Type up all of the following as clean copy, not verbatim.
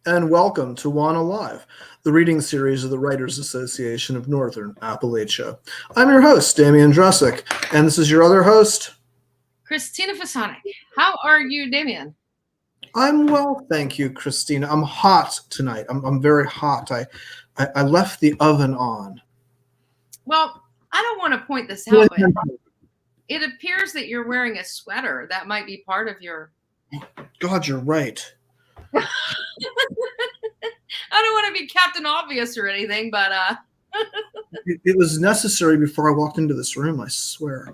and welcome to WANA Live, the reading series of the Writers Association of Northern Appalachia. I'm your host, Damian Dresick, and this is your other host, Christina Fasonic. How are you, Damian? I'm well, thank you, Christina. I'm hot tonight. I'm very hot. I left the oven on. Well, I don't want to point this out, but it appears that you're wearing a sweater. That might be part of your... God, you're right. I don't want to be Captain Obvious or anything, but It was necessary before I walked into this room, I swear.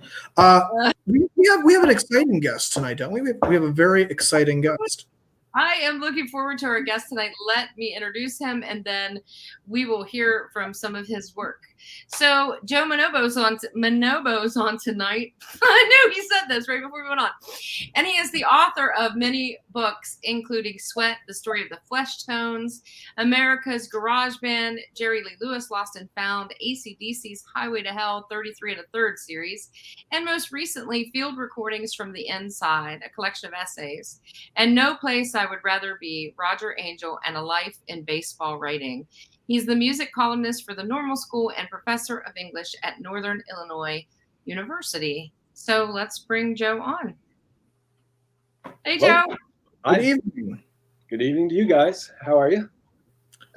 We have an exciting guest tonight, don't we? We have a very exciting guest. I am looking forward to our guest tonight. Let me introduce him, and then we will hear from some of his work. So Joe Bonomo's on tonight. I knew he said this right before we went on. And he is the author of many books, including Sweat, The Story of the Fleshtones, America's Garage Band, Jerry Lee Lewis, Lost and Found, AC/DC's Highway to Hell, 33 and a Third series, and most recently, Field Recordings from the Inside, a collection of essays, and No Place I Would Rather Be, Roger Angell, and A Life in Baseball Writing. He's the music columnist for the Normal School and professor of English at Northern Illinois University. So let's bring Joe on. Hey, Joe. Good evening. Good evening to you guys. How are you?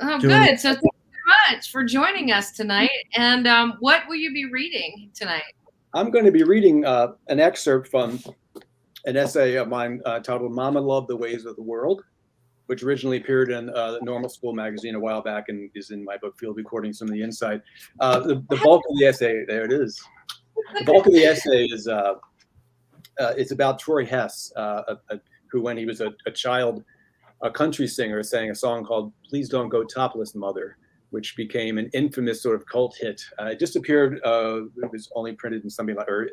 Oh, good. So thank you so much for joining us tonight. And what will you be reading tonight? I'm going to be reading an excerpt from an essay of mine titled Mama Loved the Ways of the World, which originally appeared in the Normal School magazine a while back and is in my book, Field Recordings from the Inside. The bulk of the essay, there it is. The bulk of the essay is it's about Troy Hess, who, when he was a child, a country singer, sang a song called Please Don't Go Topless, Mother, which became an infamous sort of cult hit. It just appeared, it was only printed in something like, or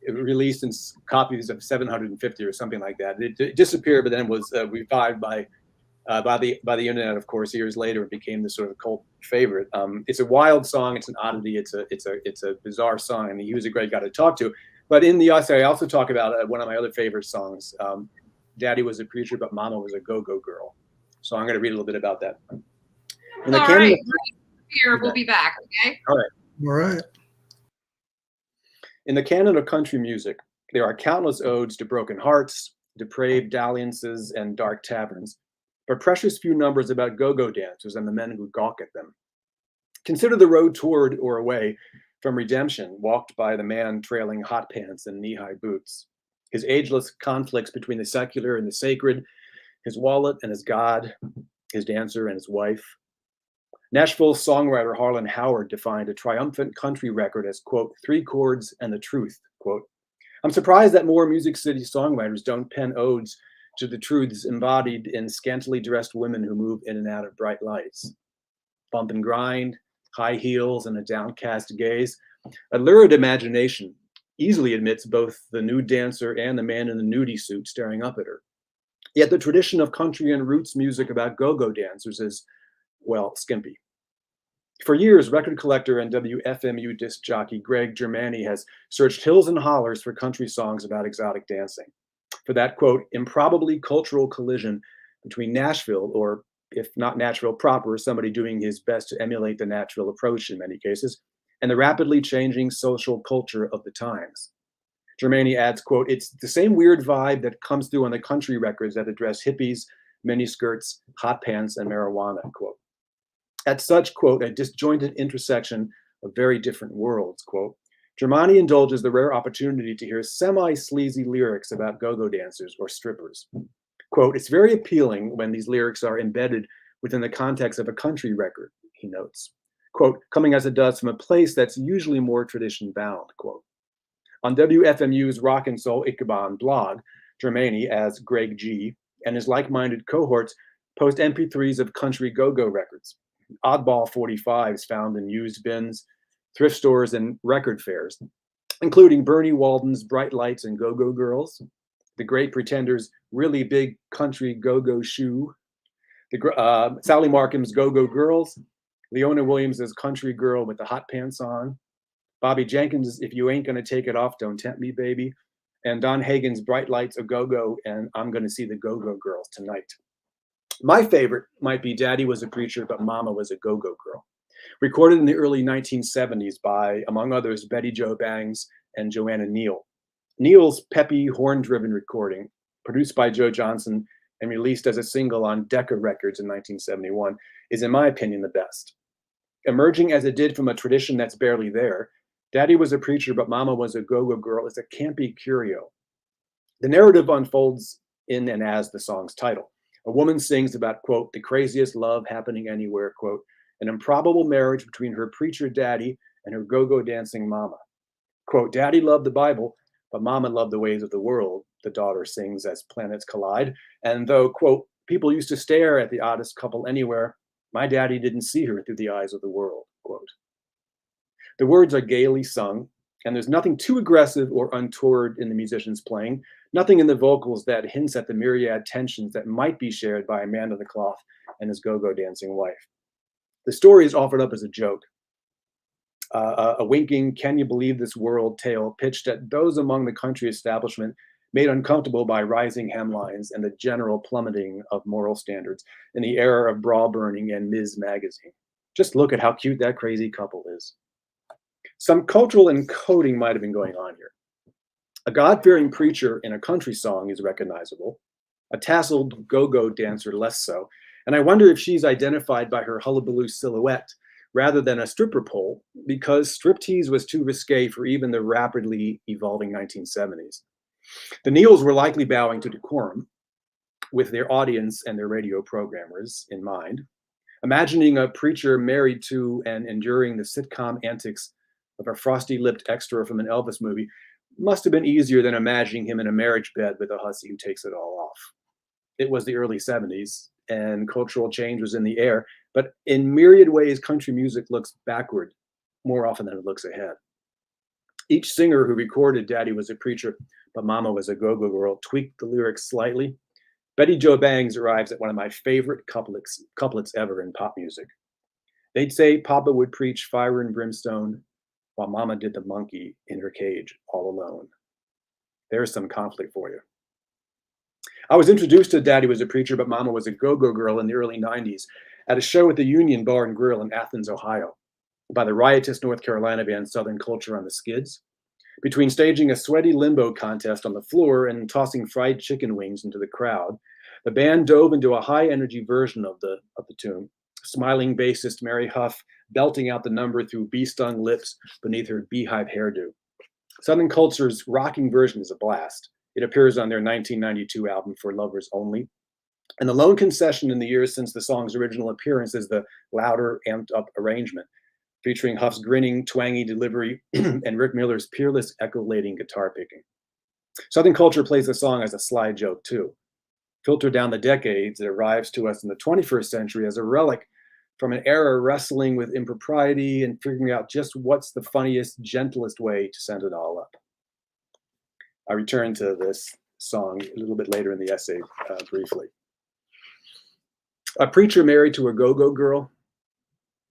released in copies of 750 or something like that. It disappeared, but then was revived by the internet, of course, years later. It became this sort of cult favorite. It's a wild song. It's an oddity. It's a bizarre song, and he was a great guy to talk to. But in the essay, I also talk about one of my other favorite songs. Daddy was a preacher, but Mama was a go-go girl. So I'm going to read a little bit about that. All right. Here, we'll be back, okay? All right. All right. In the canon of country music, there are countless odes to broken hearts, depraved dalliances, and dark taverns, but precious few numbers about go-go dancers and the men who gawk at them. Consider the road toward or away from redemption, walked by the man trailing hot pants and knee-high boots. His ageless conflicts between the secular and the sacred, his wallet and his God, his dancer and his wife. Nashville songwriter Harlan Howard defined a triumphant country record as, quote, 3 chords and the truth, quote. I'm surprised that more Music City songwriters don't pen odes to the truths embodied in scantily dressed women who move in and out of bright lights. Bump and grind, high heels, and a downcast gaze. A lurid imagination easily admits both the nude dancer and the man in the nudie suit staring up at her. Yet the tradition of country and roots music about go-go dancers is, well, skimpy. For years, record collector and WFMU disc jockey Greg Germani has searched hills and hollers for country songs about exotic dancing. For that, quote, improbably cultural collision between Nashville, or if not Nashville proper, somebody doing his best to emulate the Nashville approach in many cases, and the rapidly changing social culture of the times. Germani adds, quote, it's the same weird vibe that comes through on the country records that address hippies, miniskirts, hot pants, and marijuana, quote. At such, quote, a disjointed intersection of very different worlds, quote, Germani indulges the rare opportunity to hear semi-sleazy lyrics about go-go dancers or strippers. Quote, it's very appealing when these lyrics are embedded within the context of a country record, he notes. Quote, coming as it does from a place that's usually more tradition bound, quote. On WFMU's Rock and Soul Ichabod blog, Germani, as Greg G, and his like-minded cohorts post MP3s of country go-go records. Oddball 45s found in used bins, thrift stores, and record fairs, including Bernie Walden's Bright Lights and Go-Go Girls, The Great Pretenders' Really Big Country Go-Go Shoe, Sally Markham's Go-Go Girls, Leona Williams' Country Girl with the Hot Pants On, Bobby Jenkins' If You Ain't Gonna Take It Off, Don't Tempt Me, Baby, and Don Hagen's Bright Lights, A Go-Go, and I'm Gonna See the Go-Go Girls Tonight. My favorite might be Daddy Was a Preacher, but Mama Was a Go-Go Girl, recorded in the early 1970s by, among others, Betty Jo Bangs and Joanna Neal. Neal's peppy, horn-driven recording, produced by Joe Johnson and released as a single on Decca Records in 1971, is, in my opinion, the best. Emerging as it did from a tradition that's barely there, Daddy Was a Preacher, but Mama Was a Go-Go Girl is a campy curio. The narrative unfolds in and as the song's title. A woman sings about, quote, the craziest love happening anywhere, quote, an improbable marriage between her preacher daddy and her go-go dancing mama. Quote, Daddy loved the Bible, but Mama loved the ways of the world, the daughter sings as planets collide. And though, quote, people used to stare at the oddest couple anywhere, my daddy didn't see her through the eyes of the world, quote. The words are gaily sung, and there's nothing too aggressive or untoward in the musician's playing, nothing in the vocals that hints at the myriad tensions that might be shared by a man of the cloth and his go-go dancing wife. The story is offered up as a joke, a winking, can you believe this world tale pitched at those among the country establishment made uncomfortable by rising hemlines and the general plummeting of moral standards in the era of bra burning and Ms. Magazine. Just look at how cute that crazy couple is. Some cultural encoding might have been going on here. A God-fearing preacher in a country song is recognizable, a tasseled go-go dancer less so, and I wonder if she's identified by her hullabaloo silhouette rather than a stripper pole, because striptease was too risque for even the rapidly evolving 1970s. The Neals were likely bowing to decorum, with their audience and their radio programmers in mind, imagining a preacher married to and enduring the sitcom antics of a frosty-lipped extra from an Elvis movie must have been easier than imagining him in a marriage bed with a hussy who takes it all off. It was the early 70s, and cultural change was in the air, but in myriad ways, country music looks backward more often than it looks ahead. Each singer who recorded Daddy Was a Preacher, but Mama Was a Go-Go Girl tweaked the lyrics slightly. Betty Jo Bangs arrives at one of my favorite couplets ever in pop music. They'd say Papa would preach fire and brimstone, while Mama did the monkey in her cage all alone. There's some conflict for you. I was introduced to Daddy Was a Preacher, but Mama Was a Go-Go Girl in the early 90s at a show at the Union Bar and Grill in Athens, Ohio, by the riotous North Carolina band Southern Culture on the Skids. Between staging a sweaty limbo contest on the floor and tossing fried chicken wings into the crowd, the band dove into a high-energy version of the tune, smiling bassist Mary Huff belting out the number through bee-stung lips beneath her beehive hairdo. Southern Culture's rocking version is a blast. It appears on their 1992 album For Lovers Only. And the lone concession in the years since the song's original appearance is the louder, amped-up arrangement, featuring Huff's grinning, twangy delivery and Rick Miller's peerless, echo-laden guitar picking. Southern Culture plays the song as a sly joke, too. Filtered down the decades, it arrives to us in the 21st century as a relic from an era wrestling with impropriety and figuring out just what's the funniest, gentlest way to send it all up. I return to this song a little bit later in the essay briefly. A preacher married to a go-go girl?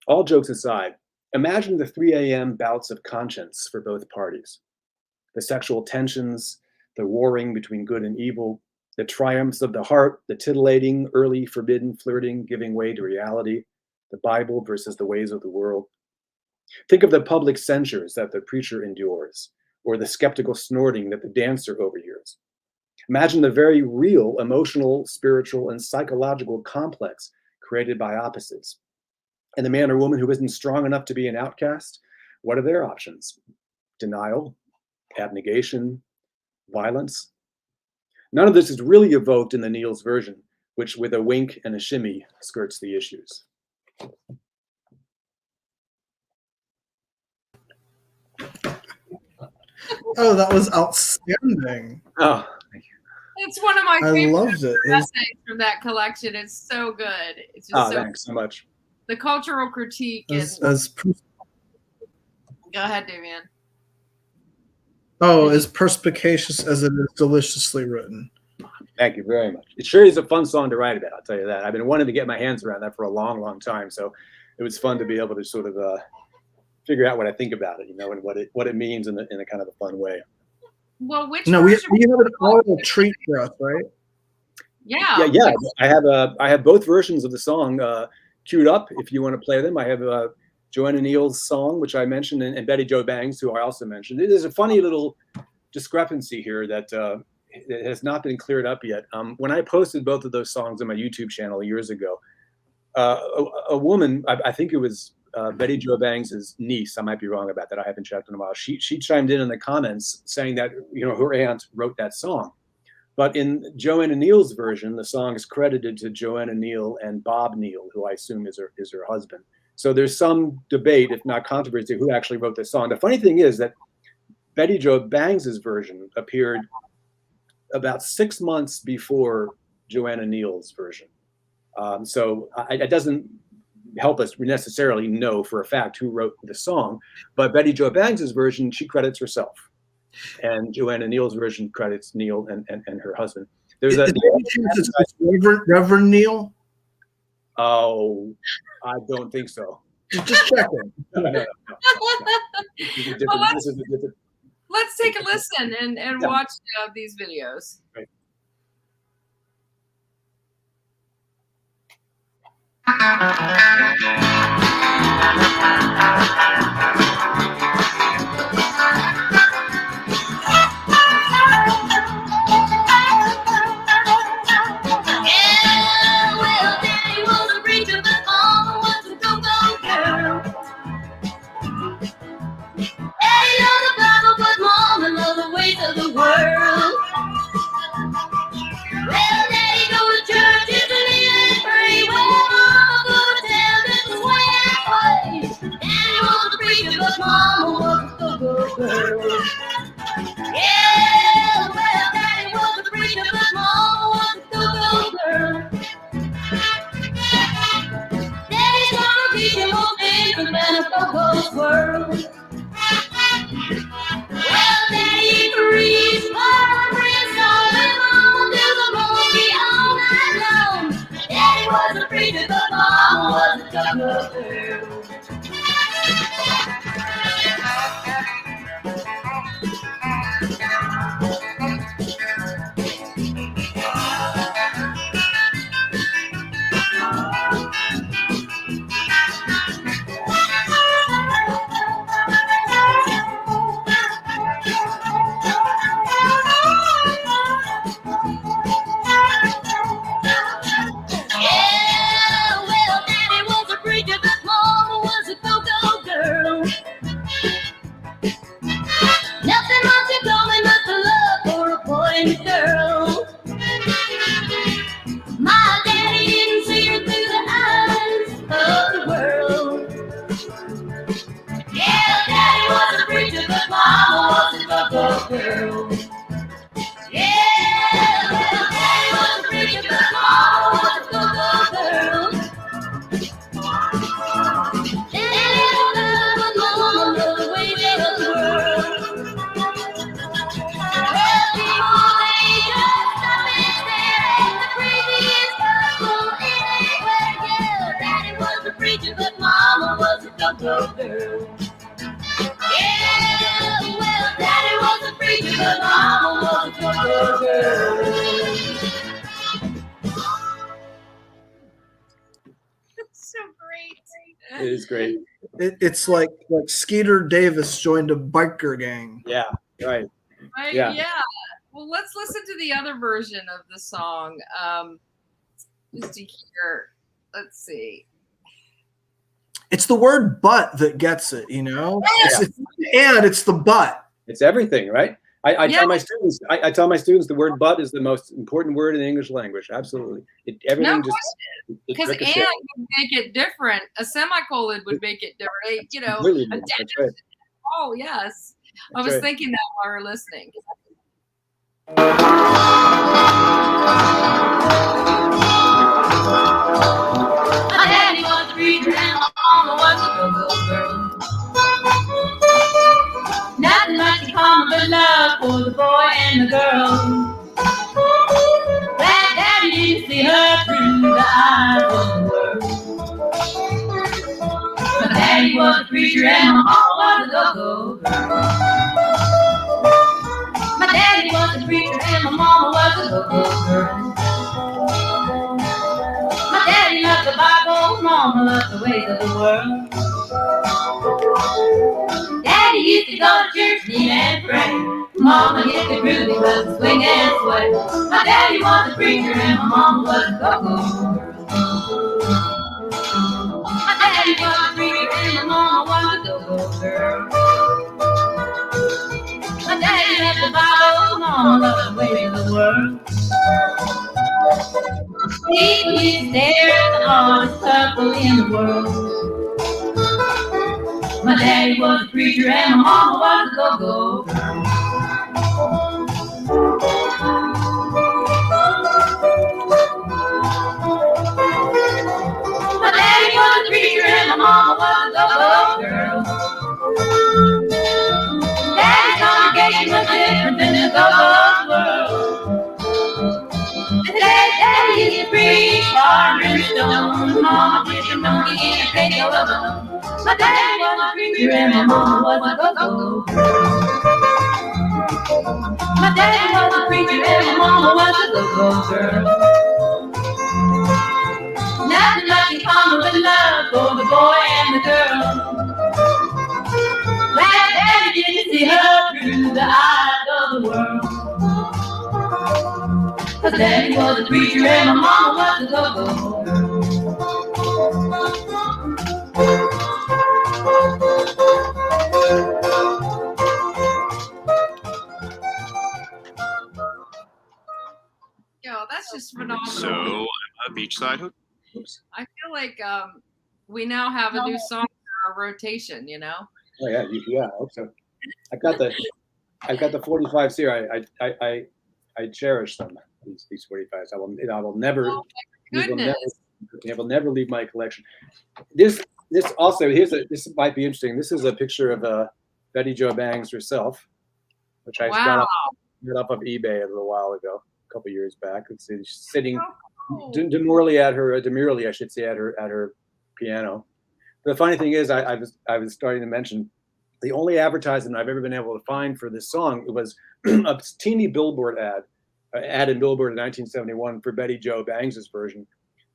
All jokes aside, imagine the 3 a.m. bouts of conscience for both parties. The sexual tensions, the warring between good and evil, the triumphs of the heart, the titillating, early forbidden flirting giving way to reality, the Bible versus the ways of the world. Think of the public censures that the preacher endures, or the skeptical snorting that the dancer overhears. Imagine the very real emotional, spiritual, and psychological complex created by opposites. And the man or woman who isn't strong enough to be an outcast, what are their options? Denial, abnegation, violence? None of this is really evoked in the Neals version, which with a wink and a shimmy skirts the issues. Oh, that was outstanding. Oh, It's one of my I favorite loved it. essays from that collection. It's so good. It's just thanks so much. The cultural critique As Go ahead, Damian. as perspicacious as it is deliciously written. Thank you very much. It sure is a fun song to write about, I'll tell you that. I've been wanting to get my hands around that for a long, long time. So it was fun to be able to sort of figure out what I think about it, and what it means in a kind of a fun way. Well, which No, we version have an auto treat for us, right? Yeah. I have both versions of the song queued up. If you want to play them, I have Joanna Neal's song, which I mentioned, and Betty Jo Bangs, who I also mentioned. There's a funny little discrepancy here that it has not been cleared up yet. When I posted both of those songs on my YouTube channel years ago, a woman, I think it was Betty Jo Bangs' niece, I might be wrong about that, I haven't checked in a while, she chimed in the comments saying that her aunt wrote that song. But in Joanna Neal's version, the song is credited to Joanna Neal and Bob Neal, who I assume is her husband. So there's some debate, if not controversy, who actually wrote this song. The funny thing is that Betty Jo Bangs' version appeared about 6 months before Joanna Neal's version. So it doesn't help us necessarily know for a fact who wrote the song, but Betty Jo Bangs' version, she credits herself. And Joanna Neal's version credits Neal and her husband. There's Reverend Neal? Oh, I don't think so. Just checking. No. Let's take a listen and watch these videos. Right. It is great. It's like Skeeter Davis joined a biker gang. Yeah, right. Yeah. Well, let's listen to the other version of the song. Just to hear. Let's see. It's the word "but" that gets it, Yes. It's the "but." It's everything, right? I tell my students. I tell my students the word "but" is the most important word in the English language. Absolutely, everything because "and" would make it different. A semicolon would make it different. Right. Oh yes, I was thinking that while we were listening. My daddy was a preacher and my mama was a go-go girl. Nothing like the common good love for the boy and the girl. That daddy didn't see her through the eyes of the world. My daddy was a preacher and my mama was a go-go girl. My daddy was a preacher and my mama was a go-go girl. ways of the world. Daddy used to go to church, kneel and pray. Mama hit the groovy with the swing and sway. My daddy was a preacher and my mama was a go-go girl. My daddy was a preacher and my mama was a go-go girl. My daddy left the Bible, mama loved the ways of the world. People used to stare at the hardest couple in the world. My daddy was a preacher and my mama was a go-go girl. My daddy was a preacher and my mama was a go-go girl. Daddy's congregation was different than the go-go world. Daddy used to preach fire and stone. Mama didn't know he ain't take no alone. My daddy was a preacher and my mama was a go-go girl. My daddy was a preacher and my mama was a go-go girl. Nothing like in common with love for the boy and the girl. Glad daddy didn't see her through the eyes of the world. 'Cause daddy was a preacher and my mama was a go-go girl. Yo, that's just phenomenal. So I'm a beachside hook. I feel like we now have a new song for our rotation, you know? Oh yeah, yeah, I hope so. I've got the 45s here. I cherish them. These 45s. I will never. Oh my goodness. They will never leave my collection. This also this might be interesting. This is a picture of Betty Jo Bangs herself, which I got up of eBay a little while ago, a couple years back. It's sitting demurely at her, I should say, at her piano. The funny thing is, I was starting to mention the only advertisement I've ever been able to find for this song was a teeny billboard ad in Billboard in 1971 for Betty Jo Bangs' version.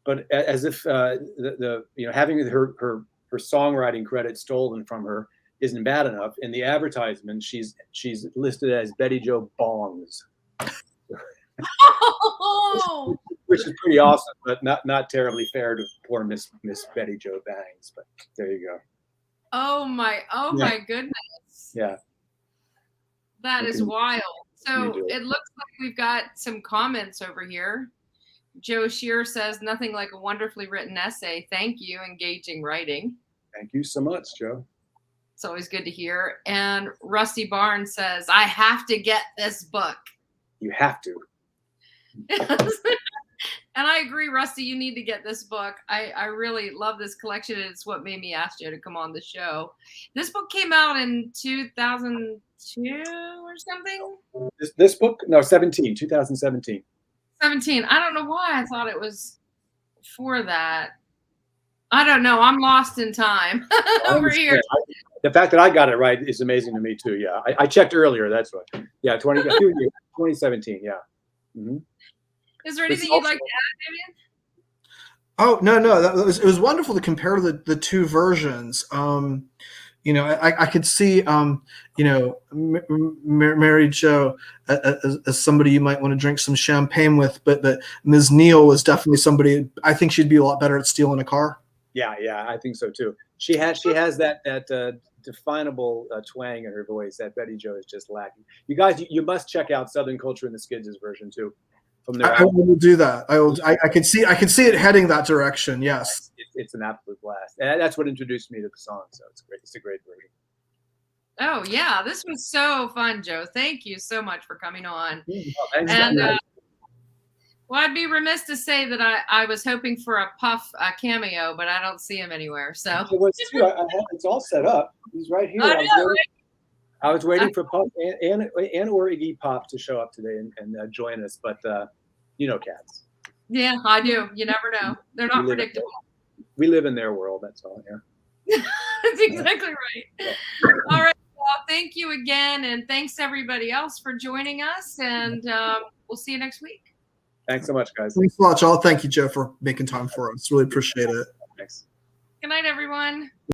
But as if having her songwriting credit stolen from her isn't bad enough, in the advertisement she's listed as Betty Jo Bongs. Oh! Which is pretty awesome, but not terribly fair to poor Miss Betty Jo Bangs. But there you go. Oh my goodness. Yeah. That is wild. So it looks like we've got some comments over here. Joe Shear says, nothing like a wonderfully written essay. Thank you. Engaging writing. Thank you so much, Joe. It's always good to hear. And Rusty Barnes says, I have to get this book. You have to. And I agree, Rusty, you need to get this book. I really love this collection. It's what made me ask you to come on the show. This book came out in 2002 or something? This book? No, 2017. 17. I don't know why I thought it was for that. I don't know. I'm lost in time over here. The fact that I got it right is amazing to me too. Yeah, I checked earlier. That's what. Yeah, 2017. Yeah. Mm-hmm. Is there anything you'd like to add, David? Oh no. It was wonderful to compare the two versions. I could see Mary Jo as somebody you might want to drink some champagne with, but Ms. Neal was definitely somebody I think she'd be a lot better at stealing a car. Yeah, I think so too. She has that definable twang in her voice that Betty Jo is just lacking. You guys, you must check out Southern Culture in the Skids' version too. I will do that. I can see it heading that direction. Yes, it's an absolute blast, and that's what introduced me to the song. So it's great. It's a great version. Oh yeah, this was so fun, Joe. Thank you so much for coming on. Well, I'd be remiss to say that I was hoping for a Puff cameo, but I don't see him anywhere. So it's all set up. He's right here. I was waiting for Puff and or Iggy Pop to show up today and join us, but cats. Yeah, I do. You never know. They're not predictable. We live in their world. That's all. Yeah. That's exactly right. Yeah. All right. Well, thank you again, and thanks everybody else for joining us. And we'll see you next week. Thanks so much, guys. Thanks a lot, y'all. Thank you, Joe, for making time for us. Really appreciate it. Thanks. Good night, everyone.